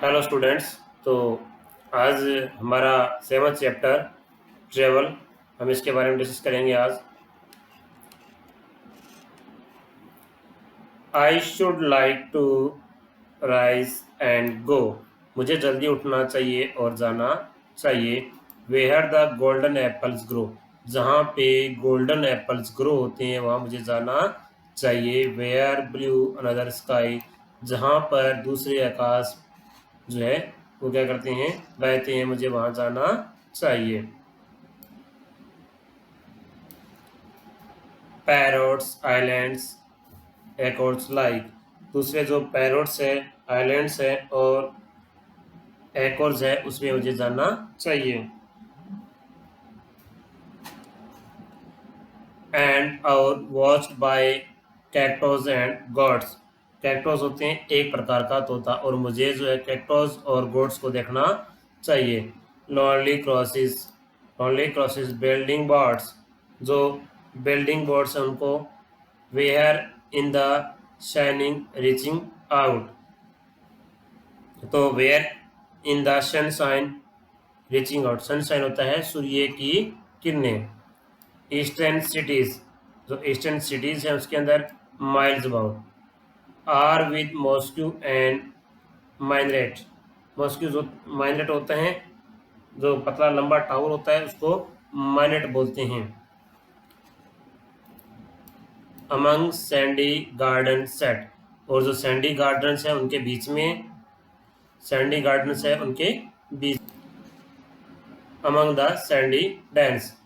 Hello students. तो आज हमारा 7th चैप्टर ट्रेवल, हम इसके बारे में डिस्कस करेंगे आज। I should like to rise and go, मुझे जल्दी उठना चाहिए और जाना चाहिए। Where the golden apples grow, जहाँ पे गोल्डन एप्पल्स ग्रो होते हैं वहाँ मुझे जाना चाहिए। वेयर ब्लू अनदर स्काई, जहाँ पर दूसरे आकाश जो है वो क्या करते हैं, बहते हैं, मुझे वहां जाना चाहिए। पैरोट्स आइलैंड्स एकॉर्ड्स लाइक, दूसरे जो पैरोट्स है, आइलैंड्स है और एकॉर्ड्स है उसमें मुझे जाना चाहिए। एंड और वॉच्ड बाय कैक्टोस एंड गॉड्स, कैक्टोस होते हैं एक प्रकार का तोता और मुझे जो है कैक्टोस और गोड्स को देखना चाहिए। Lonely crosses, lonely crosses building birds, जो बिल्डिंग बर्ड्स हैं उनको where in the shining reaching out, तो where in the sunshine reaching out, sunshine होता है सूर्य की किरणें। ईस्टर्न सिटीज, जो ईस्टर्न सिटीज हैं उसके अंदर miles about are with mosque and minaret, mosque जो माइनरेट होते हैं, जो पतला लंबा टावर होता है उसको माइनरेट बोलते हैं। अमंग सैंडी गार्डन सेट, और जो सैंडी गार्डन्स हैं उनके बीच में, सैंडी गार्डन्स है उनके बीच, among the sandy dens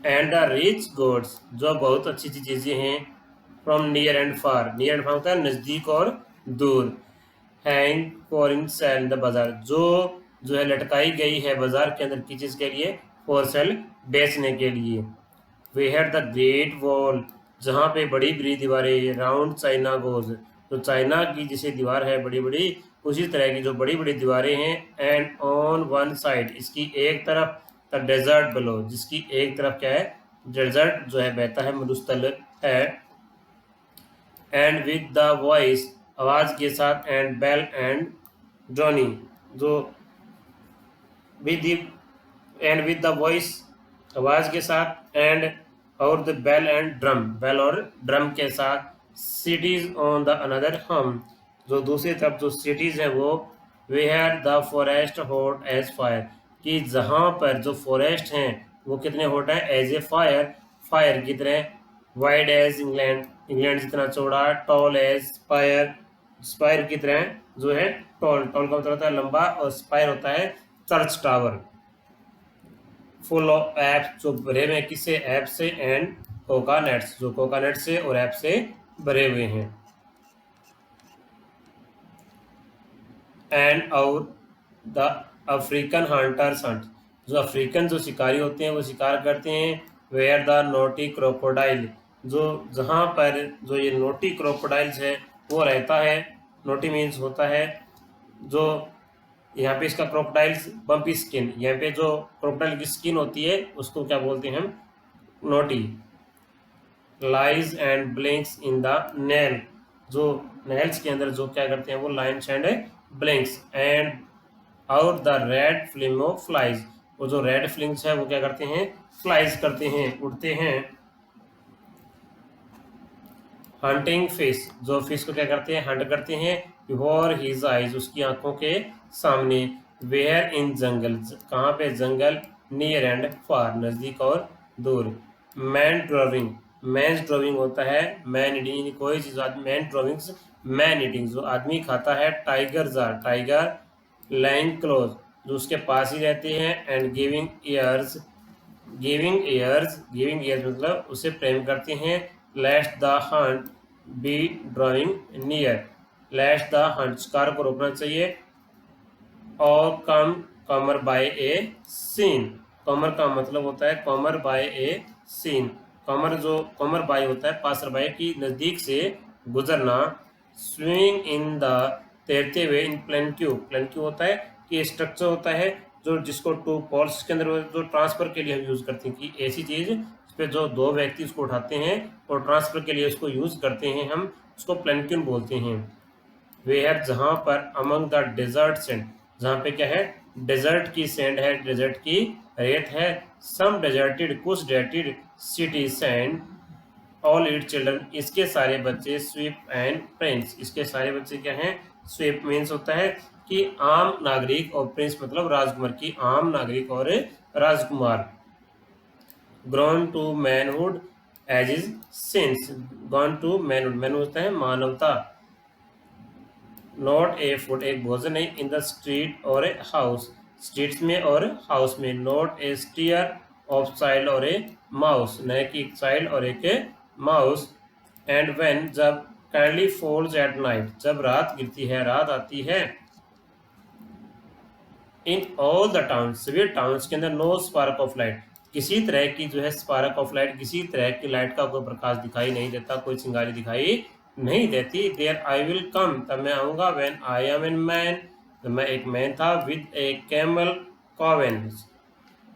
and the rich goods, जो बहुत अच्छी अच्छी चीज़ें हैं। From near and far, near and far होता है नज़दीक और दूर। Hang for in sale the bazaar, जो है लटकाई गई है बाजार के अंदर की चीज़ के लिए, फॉर सेल बेचने के लिए। We had the great wall, जहाँ पे बड़ी बड़ी दीवारें, राउंड चाइना गोज, तो चाइना की जैसे दीवार है बड़ी बड़ी, उसी तरह की जो बड़ी बड़ी दीवारें हैं। एंड ऑन वन साइड, इसकी एक तरफ, द डेजर्ट बिलो, जिसकी एक तरफ क्या है, डेजर्ट जो है बहता है, मरुस्थल है। एंड विद द वॉइस, आवाज के साथ, एंड बेल एंड जॉनी, जो with and with the voice, आवाज के साथ, एंड और the bell and drum, bell और ड्रम के साथ। सिटीज ऑन द अनदर हम, जो दूसरी तरफ जो सिटीज है वो, where the forest hot as fire, कि जहाँ पर जो फॉरेस्ट हैं वो कितने हॉट है, एज ए फायर, फायर की तरह। वाइड एज इंग्लैंड, इंग्लैंड जितना चौड़ा। टॉल एज स्पायर, स्पायर की तरह जो है, टॉल, टॉल का मतलब होता है लंबा और स्पायर होता है church tower. Full of apps, जो भरे हुए हैं किससे, ऐप से। एंड कोकानट्स, जो कोकानट से और ऐप से भरे हुए हैं। एंड और द अफ्रीकन हंटर्स हंट, जो अफ्रीकन जो शिकारी होते हैं वो शिकार करते हैं। वेयर द नोटी क्रोकोडाइल, जो जहाँ पर जो ये नोटी क्रोकोडाइल्स है वो रहता है। नोटी मीन्स होता है जो, यहाँ पे इसका क्रोकोडाइल्स बम्पी स्किन, यहाँ पे जो क्रोकोडाइल की स्किन होती है उसको क्या बोलते हैं हम, naughty. Lies and blinks in the nail, जो नेल्स के अंदर जो क्या करते हैं वो लाइन्स एंड ब्लिंक्स। एंड और द रेड फ्लिमो फ्लाइज, वो जो रेड फ्लिम्स है वो क्या करते हैं, फ्लाइज करते हैं, उड़ते हैं। हंटिंग फिश, जो फिश को क्या करते हैं, हंट करते हैं। बिफोर हिज आइज, उसकी आंखों के सामने। वेयर इन जंगल, कहाँ पे, जंगल। नियर एंड फार, नज़दीक और दूर। मैन ड्राइविंग, मैन ड्राइविंग होता है मैन ईटिंग, कोई चीज़, मैन ड्राइविंग्स मैन ईटिंग, जो आदमी खाता है। Tiger jar, tiger. Line close, जो उसके पास ही रहते हैं। And giving ears, giving ears, giving ears मतलब उसे प्रेम करते हैं। Let the hunt be drawing near, let the hunt, शिकार को रोकना चाहिए। और कम कमर बाय ए सीन, कमर का मतलब होता है कमर बाय ए सीन, कमर जो कमर बाय होता है पासर बाय की नज़दीक से गुजरना। स्विमिंग इन द, तैरते हुए। इन प्लेनक्यू, प्लेनक्यू होता है कि स्ट्रक्चर होता है जो जिसको टू पोल्स के अंदर जो ट्रांसफर के लिए हम यूज़ करते हैं, कि ऐसी चीज़ इस पर जो दो व्यक्ति उसको उठाते हैं और ट्रांसफर के लिए उसको यूज़ करते हैं, हम उसको प्लेनक्यून बोलते हैं। वे है जहाँ पर अमंग द डेजर्ट सैंड, जहाँ पे क्या है डेजर्ट की सैंड है, डेजर्ट की रेत है। सम डेजर्टेड, कुछ deserted city sand all it children, इसके सारे बच्चे स्वीप एंड प्रिंस, इसके सारे बच्चे क्या हैं स्वीप मीन्स होता है कि आम नागरिक और प्रिंस मतलब राजकुमार की आम नागरिक और राजकुमार। Grown to manhood as is since, gone to manhood, manhood होता है मानवता। नॉट ए फूड, एक भोजन नहीं, इन द स्ट्रीट और ए हाउस, स्ट्रीट्स में और हाउस में। Not a steer of child और ए माउस, न कि एक चाइल्ड और एक माउस। एंड व्हेन, जब काइंडली फॉल्स एट नाइट, जब रात गिरती है, रात आती है। इन ऑल द टाउन, सभी टाउन्स के अंदर नो स्पार्क ऑफ लाइट, किसी तरह की जो है स्पार्क ऑफ लाइट, किसी तरह की लाइट का कोई प्रकाश दिखाई नहीं देता, कोई चिंगारी दिखाई नहीं देती। देयर आई विल कम, तब मैं आऊँगा। When I am an man, तो मैं एक मैन था। विद ए कैमल कार्वेन,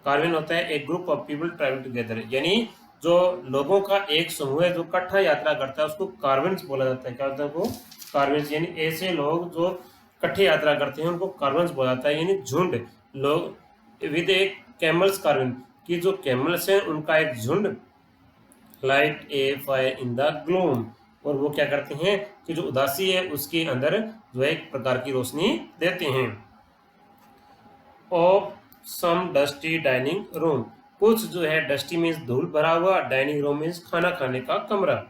कार्वेन होता है एक group of people travel together, यानी जो लोगों का एक समूह है जो इकट्ठा यात्रा करता है उसको कार्वेंस बोला जाता है। क्या होता है वो कार्वेंस, यानी ऐसे लोग जो इकट्ठे यात्रा करते हैं उनको कार्वेंस बोला जाता है, यानी झुंड लोग। विद ए कैमल्स कार्वेन, कि जो कैमल्स हैं उनका एक झुंड। Light A fire in the gloom, और वो क्या करते हैं कि जो उदासी है उसके अंदर जो है एक प्रकार की रोशनी देते हैं। Of some dusty dining room, कुछ जो है डस्टी मीन्स धूल भरा हुआ, डाइनिंग रूम मीन्स खाना खाने का कमरा।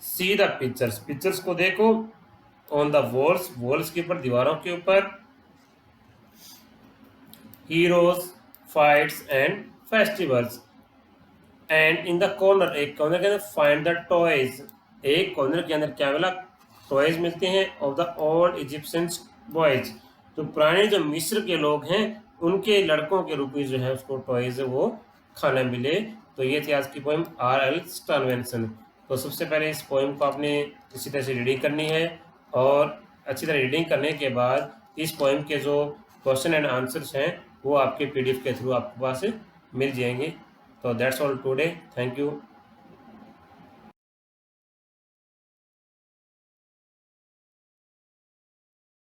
सी द पिक्चर्स, पिक्चर्स को देखो। ऑन द वॉल्स, वॉल्स के ऊपर, दीवारों के ऊपर। Heroes, fights and festivals. And in the corner, एक कॉर्नर के अंदर फाइंड द टॉयज, एक कॉर्नर के अंदर क्या मिला टॉयज मिलते हैं। Of the old Egyptian boys, तो पुराने जो मिस्र के लोग हैं उनके लड़कों के रूप में जो है उसको टॉयज वो खाना मिले। तो ये थी आज की पोएम R.L. स्टीवेंसन। तो सबसे पहले इस पोएम को आपने इसी तरह से रीडिंग करनी है, और अच्छी तरह रीडिंग करने के बाद इस पोएम के जो क्वेश्चन एंड आंसर्स हैं वो आपके PDF के थ्रू आपके पास मिल जाएंगे। तो that's all today, thank you.